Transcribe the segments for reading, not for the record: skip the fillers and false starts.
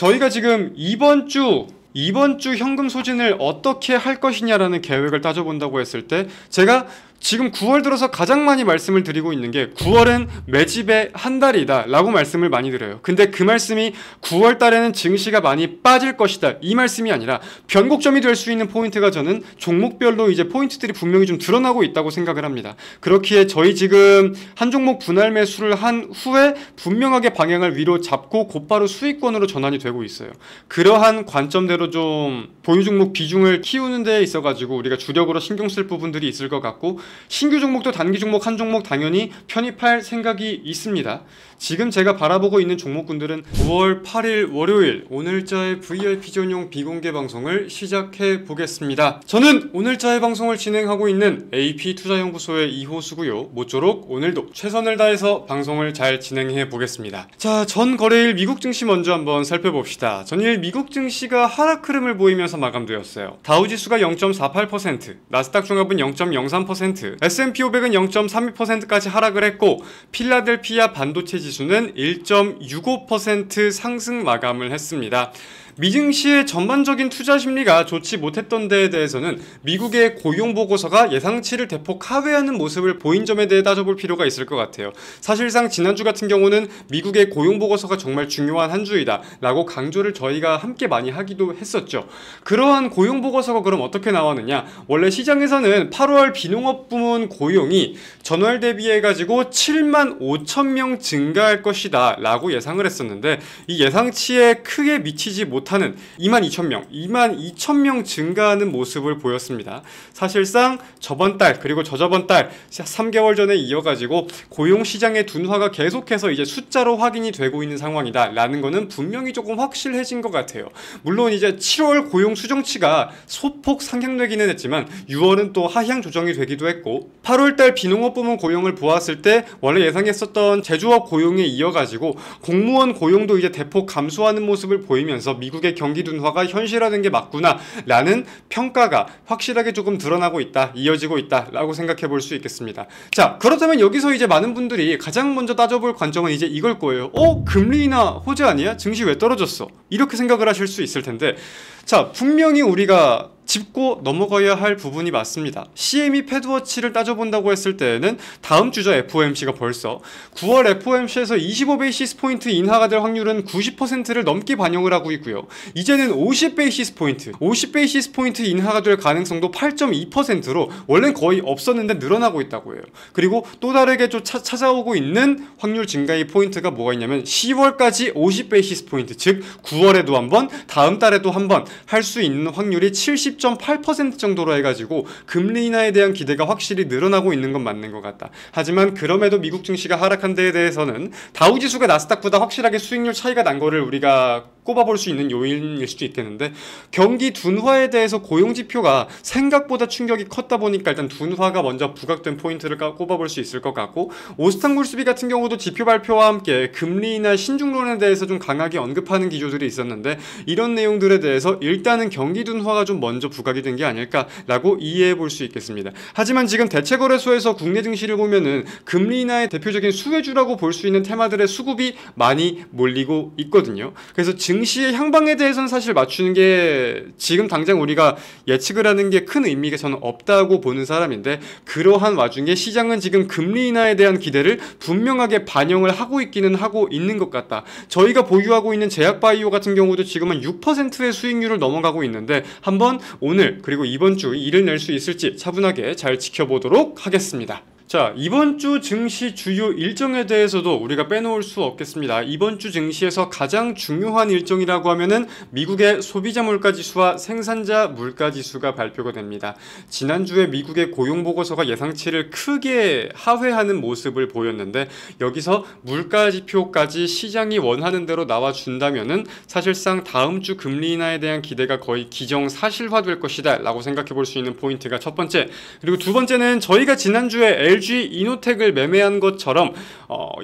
저희가 지금 이번 주 현금 소진을 어떻게 할 것이냐라는 계획을 따져본다고 했을 때 제가 지금 9월 들어서 가장 많이 말씀을 드리고 있는 게 9월은 매집의 한 달이다 라고 말씀을 많이 드려요. 근데 그 말씀이 9월 달에는 증시가 많이 빠질 것이다 이 말씀이 아니라 변곡점이 될 수 있는 포인트가 저는 종목별로 이제 포인트들이 분명히 좀 드러나고 있다고 생각을 합니다. 그렇기에 저희 지금 한 종목 분할 매수를 한 후에 분명하게 방향을 위로 잡고 곧바로 수익권으로 전환이 되고 있어요. 그러한 관점대로 좀 보유 종목 비중을 키우는 데 있어가지고 우리가 주력으로 신경 쓸 부분들이 있을 것 같고, 신규 종목도 단기 종목 한 종목 당연히 편입할 생각이 있습니다. 지금 제가 바라보고 있는 종목군들은 9월 8일 월요일 오늘자의 VIP 전용 비공개 방송을 시작해 보겠습니다. 저는 오늘자의 방송을 진행하고 있는 AP투자연구소의 이호수고요. 모쪼록 오늘도 최선을 다해서 방송을 잘 진행해 보겠습니다. 자, 전 거래일 미국 증시 먼저 한번 살펴봅시다. 전일 미국 증시가 하락 흐름을 보이면서 마감되었어요. 다우지수가 0.48%, 나스닥 종합은 0.03%, S&P 500은 0.32%까지 하락을 했고, 필라델피아 반도체 지수는 1.65% 상승 마감을 했습니다. 미증시의 전반적인 투자 심리가 좋지 못했던 데에 대해서는 미국의 고용보고서가 예상치를 대폭 하회하는 모습을 보인 점에 대해 따져볼 필요가 있을 것 같아요. 사실상 지난주 같은 경우는 미국의 고용보고서가 정말 중요한 한 주이다 라고 강조를 저희가 함께 많이 하기도 했었죠. 그러한 고용보고서가 그럼 어떻게 나왔느냐, 원래 시장에서는 8월 비농업 부문 고용이 전월 대비해 가지고 7만 5천 명 증가할 것이다 라고 예상을 했었는데, 이 예상치에 크게 미치지 못하는 2만 2천 명, 2만 2천 명 증가하는 모습을 보였습니다. 사실상 저번 달 그리고 저저번 달 3개월 전에 이어가지고 고용시장의 둔화가 계속해서 이제 숫자로 확인이 되고 있는 상황이다 라는 거는 분명히 조금 확실해진 것 같아요. 물론 이제 7월 고용 수정치가 소폭 상향되기는 했지만 6월은 또 하향 조정이 되기도 했고, 8월달 비농업 부문 고용을 보았을 때 원래 예상했었던 제조업 고용에 이어가지고 공무원 고용도 이제 대폭 감소하는 모습을 보이면서 미국의 경기 둔화가 현실화된 게 맞구나 라는 평가가 확실하게 조금 드러나고 있다, 이어지고 있다 라고 생각해 볼 수 있겠습니다. 자, 그렇다면 여기서 이제 많은 분들이 가장 먼저 따져볼 관점은 이제 이걸 거예요. 금리 인하 호재 아니야? 증시 왜 떨어졌어? 이렇게 생각을 하실 수 있을 텐데, 자, 분명히 우리가 짚고 넘어가야 할 부분이 맞습니다. CME 패드워치를 따져본다고 했을 때에는 다음 주죠. FOMC가 벌써 9월 FOMC에서 25베이시스 포인트 인하가 될 확률은 90%를 넘게 반영을 하고 있고요. 이제는 50베이시스 포인트 인하가 될 가능성도 8.2%로 원래는 거의 없었는데 늘어나고 있다고 해요. 그리고 또 다르게 좀 찾아오고 있는 확률 증가의 포인트가 뭐가 있냐면 10월까지 50베이시스 포인트, 즉 9월에도 한번, 다음 달에도 한번 할 수 있는 확률이 70.8% 정도로 해가지고 금리 인하에 대한 기대가 확실히 늘어나고 있는 건 맞는 것 같다. 하지만 그럼에도 미국 증시가 하락한 데에 대해서는 다우지수가 나스닥보다 확실하게 수익률 차이가 난 거를 우리가 꼽아볼 수 있는 요인일 수도 있겠는데, 경기 둔화에 대해서 고용지표가 생각보다 충격이 컸다 보니까 일단 둔화가 먼저 부각된 포인트를 꼽아볼 수 있을 것 같고, 오스탄굴스비 같은 경우도 지표 발표와 함께 금리 인하 신중론에 대해서 좀 강하게 언급하는 기조들이 있었는데, 이런 내용들에 대해서 일단은 경기 둔화가 좀 먼저 부각이 된 게 아닐까라고 이해해 볼 수 있겠습니다. 하지만 지금 대체거래소에서 국내 증시를 보면은 금리 인하의 대표적인 수혜주라고 볼 수 있는 테마들의 수급이 많이 몰리고 있거든요. 그래서 증시의 향방에 대해서는 사실 맞추는 게 지금 당장 우리가 예측을 하는 게 큰 의미가 저는 없다고 보는 사람인데, 그러한 와중에 시장은 지금 금리 인하에 대한 기대를 분명하게 반영을 하고 있기는 하고 있는 것 같다. 저희가 보유하고 있는 제약바이오 같은 경우도 지금은 6%의 수익률을 넘어가고 있는데, 한번 오늘 그리고 이번 주 일을 낼 수 있을지 차분하게 잘 지켜보도록 하겠습니다. 자, 이번 주 증시 주요 일정에 대해서도 우리가 빼놓을 수 없겠습니다. 이번 주 증시에서 가장 중요한 일정이라고 하면은 미국의 소비자 물가지수와 생산자 물가지수가 발표가 됩니다. 지난주에 미국의 고용보고서가 예상치를 크게 하회하는 모습을 보였는데, 여기서 물가지표까지 시장이 원하는 대로 나와준다면은 사실상 다음 주 금리 인하에 대한 기대가 거의 기정사실화될 것이다 라고 생각해 볼 수 있는 포인트가 첫 번째. 그리고 두 번째는 저희가 지난주에 LG 이노텍을 매매한 것처럼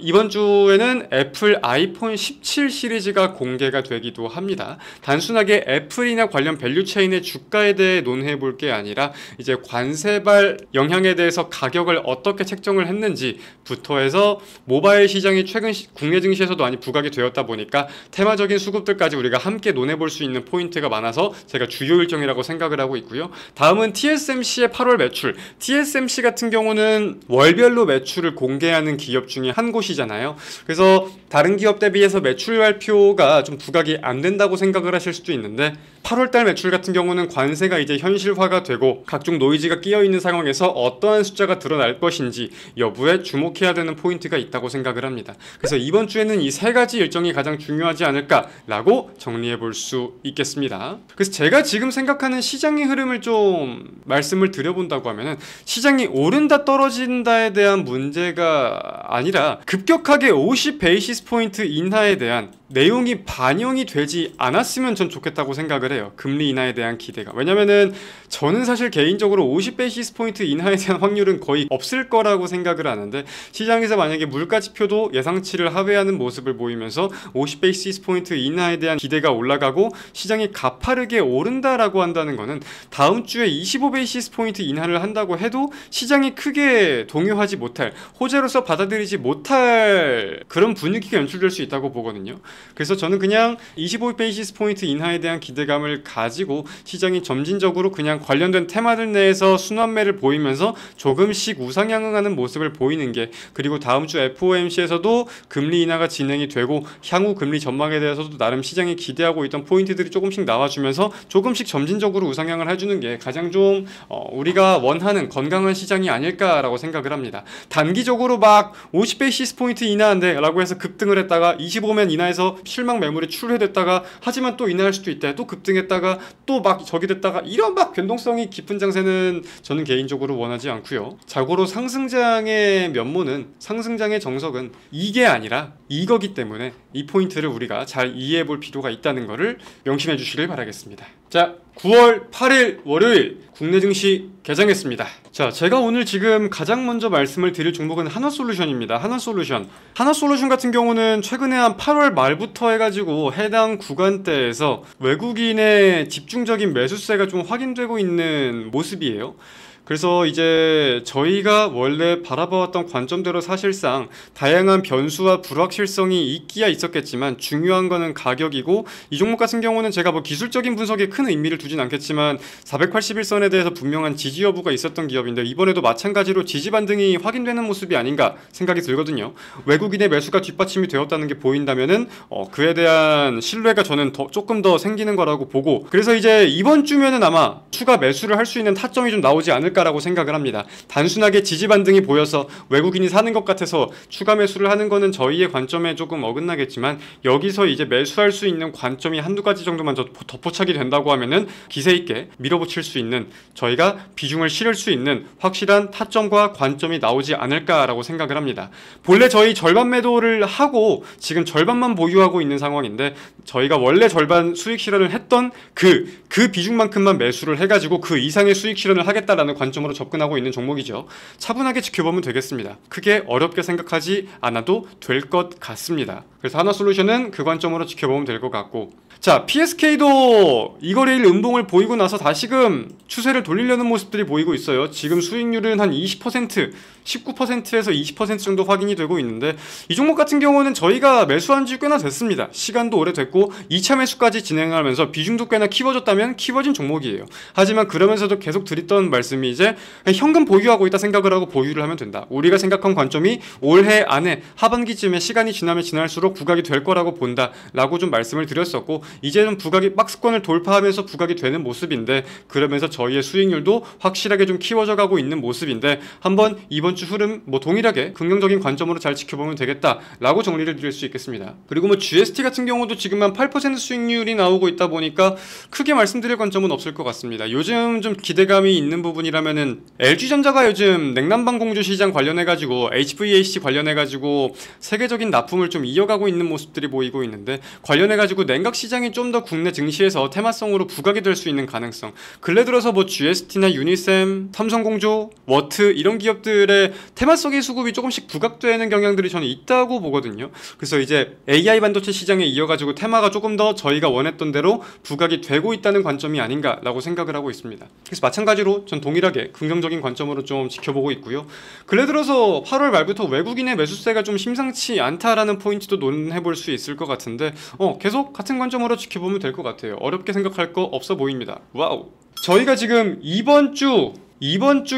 이번 주에는 애플 아이폰 17 시리즈가 공개가 되기도 합니다. 단순하게 애플이나 관련 밸류 체인의 주가에 대해 논해 볼 게 아니라 이제 관세발 영향에 대해서 가격을 어떻게 책정을 했는지부터 해서 모바일 시장이 최근 국내 증시에서도 많이 부각이 되었다 보니까 테마적인 수급들까지 우리가 함께 논해 볼 수 있는 포인트가 많아서 제가 주요 일정이라고 생각을 하고 있고요. 다음은 TSMC의 8월 매출. TSMC 같은 경우는 월별로 매출을 공개하는 기업 중에 한 곳이잖아요. 그래서 다른 기업 대비해서 매출 발표가 좀 부각이 안 된다고 생각을 하실 수도 있는데 8월달 매출 같은 경우는 관세가 이제 현실화가 되고 각종 노이즈가 끼어 있는 상황에서 어떠한 숫자가 드러날 것인지 여부에 주목해야 되는 포인트가 있다고 생각을 합니다. 그래서 이번 주에는 이 세 가지 일정이 가장 중요하지 않을까라고 정리해 볼 수 있겠습니다. 그래서 제가 지금 생각하는 시장의 흐름을 좀 말씀을 드려본다고 하면은 시장이 오른다 떨어진다에 대한 문제가 아니라 급격하게 50 베이시스 포인트 인하에 대한 내용이 반영이 되지 않았으면 전 좋겠다고 생각을 해요. 금리 인하에 대한 기대가. 왜냐면은 저는 사실 개인적으로 50 베이시스 포인트 인하에 대한 확률은 거의 없을 거라고 생각을 하는데 시장에서 만약에 물가 지표도 예상치를 하회하는 모습을 보이면서 50 베이시스 포인트 인하에 대한 기대가 올라가고 시장이 가파르게 오른다라고 한다는 거는 다음 주에 25 베이시스 포인트 인하를 한다고 해도 시장이 크게 동요하지 못할, 호재로서 받아들이지 못할 그런 분위기가 연출될 수 있다고 보거든요. 그래서 저는 그냥 25 베이시스 포인트 인하에 대한 기대감을 가지고 시장이 점진적으로 그냥 관련된 테마들 내에서 순환매를 보이면서 조금씩 우상향하는 모습을 보이는 게, 그리고 다음 주 FOMC에서도 금리 인하가 진행이 되고 향후 금리 전망에 대해서도 나름 시장이 기대하고 있던 포인트들이 조금씩 나와주면서 조금씩 점진적으로 우상향을 해주는 게 가장 좀 우리가 원하는 건강한 시장이 아닐까라고 생각을 합니다. 단기적으로 막 50 베이시스 포인트 인하한데 라고 해서 급등을 했다가 25면 인하해서 실망 매물이 출회됐다가 하지만 또 인하할 수도 있다, 또 급등했다가 또 막 저기 됐다가, 이런 막 변동성이 깊은 장세는 저는 개인적으로 원하지 않고요. 자고로 상승장의 면모는, 상승장의 정석은 이게 아니라 이거기 때문에 이 포인트를 우리가 잘 이해해 볼 필요가 있다는 것을 명심해 주시길 바라겠습니다. 자, 9월 8일 월요일 국내 증시 개장했습니다. 자, 제가 오늘 지금 가장 먼저 말씀을 드릴 종목은 하나솔루션입니다. 하나솔루션 같은 경우는 최근에 한 8월 말부터 해가지고 해당 구간대에서 외국인의 집중적인 매수세가 좀 확인되고 있는 모습이에요. 그래서 이제 저희가 원래 바라봐왔던 관점대로 사실상 다양한 변수와 불확실성이 있기야 있었겠지만 중요한 거는 가격이고, 이 종목 같은 경우는 제가 뭐 기술적인 분석에 큰 의미를 두진 않겠지만 481선에 대해서 분명한 지지 여부가 있었던 기업인데 이번에도 마찬가지로 지지 반등이 확인되는 모습이 아닌가 생각이 들거든요. 외국인의 매수가 뒷받침이 되었다는 게 보인다면은 그에 대한 신뢰가 저는 조금 더 생기는 거라고 보고, 그래서 이제 이번 주면은 아마 추가 매수를 할 수 있는 타점이 좀 나오지 않을까 라고 생각을 합니다. 단순하게 지지 반등이 보여서 외국인이 사는 것 같아서 추가 매수를 하는 거는 저희의 관점에 조금 어긋나겠지만, 여기서 이제 매수할 수 있는 관점이 한두 가지 정도만 덧포착이 된다고 하면은 기세 있게 밀어붙일 수 있는, 저희가 비중을 실을 수 있는 확실한 타점과 관점이 나오지 않을까라고 생각을 합니다. 본래 저희 절반 매도를 하고 지금 절반만 보유하고 있는 상황인데, 저희가 원래 절반 수익 실현을 했던 그 비중만큼만 매수를 해가지고 그 이상의 수익 실현을 하겠다라는 관점으로 접근하고 있는 종목이죠. 차분하게 지켜보면 되겠습니다. 크게 어렵게 생각하지 않아도 될 것 같습니다. 그래서 하나솔루션은 그 관점으로 지켜보면 될 것 같고, 자, PSK도 이 거래일 음봉을 보이고 나서 다시금 추세를 돌리려는 모습들이 보이고 있어요. 지금 수익률은 한 20%, 19%에서 20% 정도 확인이 되고 있는데, 이 종목 같은 경우는 저희가 매수한 지 꽤나 됐습니다. 시간도 오래됐고 2차 매수까지 진행하면서 비중도 꽤나 키워졌다면 키워진 종목이에요. 하지만 그러면서도 계속 드렸던 말씀이 이제 현금 보유하고 있다 생각을 하고 보유를 하면 된다. 우리가 생각한 관점이 올해 안에 하반기쯤에 시간이 지나면 지날수록 부각이 될 거라고 본다 라고 좀 말씀을 드렸었고, 이제는 부각이 박스권을 돌파하면서 부각이 되는 모습인데, 그러면서 저희의 수익률도 확실하게 좀 키워져 가고 있는 모습인데, 한번 이번 주 흐름 동일하게 긍정적인 관점으로 잘 지켜보면 되겠다 라고 정리를 드릴 수 있겠습니다. 그리고 뭐 GST 같은 경우도 지금 한 8% 수익률이 나오고 있다 보니까 크게 말씀드릴 관점은 없을 것 같습니다. 요즘 좀 기대감이 있는 부분이라면은 LG전자가 요즘 냉난방 공조 시장 관련해가지고 HVAC 관련해가지고 세계적인 납품을 좀 이어가고 있는 모습들이 보이고 있는데, 관련해가지고 냉각 시장이 좀 더 국내 증시에서 테마성으로 부각이 될 수 있는 가능성, 근래 들어서 뭐 GST나 유니셈, 삼성공조, 워트 이런 기업들의 때 테마 속의 수급이 조금씩 부각되는 경향들이 저는 있다고 보거든요. 그래서 이제 AI 반도체 시장에 이어가지고 테마가 조금 더 저희가 원했던 대로 부각이 되고 있다는 관점이 아닌가라고 생각을 하고 있습니다. 그래서 마찬가지로 전 동일하게 긍정적인 관점으로 좀 지켜보고 있고요. 근래 들어서 8월 말부터 외국인의 매수세가 좀 심상치 않다라는 포인트도 논해볼 수 있을 것 같은데 계속 같은 관점으로 지켜보면 될 것 같아요. 어렵게 생각할 거 없어 보입니다. 와우. 저희가 지금 이번 주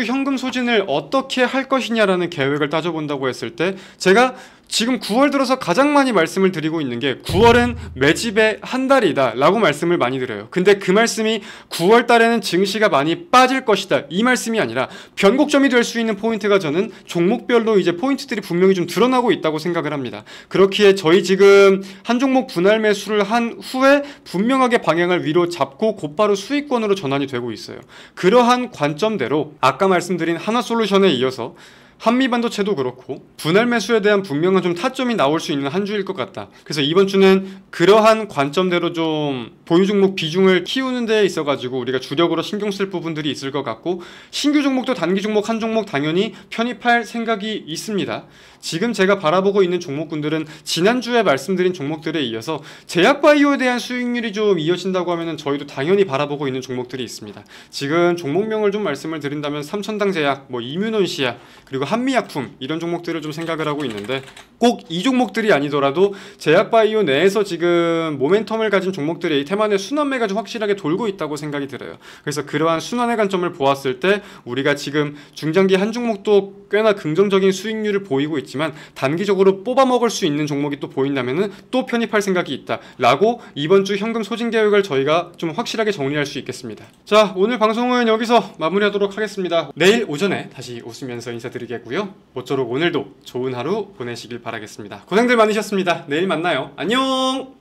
현금 소진을 어떻게 할 것이냐라는 계획을 따져본다고 했을 때 제가 지금 9월 들어서 가장 많이 말씀을 드리고 있는 게 9월은 매집의 한 달이다 라고 말씀을 많이 드려요. 근데 그 말씀이 9월 달에는 증시가 많이 빠질 것이다 이 말씀이 아니라 변곡점이 될 수 있는 포인트가 저는 종목별로 이제 포인트들이 분명히 좀 드러나고 있다고 생각을 합니다. 그렇기에 저희 지금 한 종목 분할 매수를 한 후에 분명하게 방향을 위로 잡고 곧바로 수익권으로 전환이 되고 있어요. 그러한 관점대로 아까 말씀드린 하나솔루션에 이어서 한미반도체도 그렇고 분할 매수에 대한 분명한 좀 타점이 나올 수 있는 한 주일 것 같다. 그래서 이번 주는 그러한 관점대로 좀 보유 종목 비중을 키우는 데 있어가지고 우리가 주력으로 신경 쓸 부분들이 있을 것 같고 신규 종목도 단기 종목 한 종목 당연히 편입할 생각이 있습니다. 지금 제가 바라보고 있는 종목군들은 지난주에 말씀드린 종목들에 이어서 제약바이오에 대한 수익률이 좀 이어진다고 하면 저희도 당연히 바라보고 있는 종목들이 있습니다. 지금 종목명을 좀 말씀을 드린다면 삼천당 제약, 이뮤논시아, 그리고 한미약품 이런 종목들을 좀 생각을 하고 있는데 꼭 이 종목들이 아니더라도 제약바이오 내에서 지금 모멘텀을 가진 종목들의 테마의 순환매가 좀 확실하게 돌고 있다고 생각이 들어요. 그래서 그러한 순환의 관점을 보았을 때 우리가 지금 중장기 한 종목도 꽤나 긍정적인 수익률을 보이고 있지만 단기적으로 뽑아먹을 수 있는 종목이 또 보인다면 또 편입할 생각이 있다 라고 이번 주 현금 소진 계획을 저희가 좀 확실하게 정리할 수 있겠습니다. 자, 오늘 방송은 여기서 마무리하도록 하겠습니다. 내일 오전에 다시 웃으면서 인사드리겠고요. 모쪼록 오늘도 좋은 하루 보내시길 바라겠습니다. 고생들 많으셨습니다. 내일 만나요. 안녕.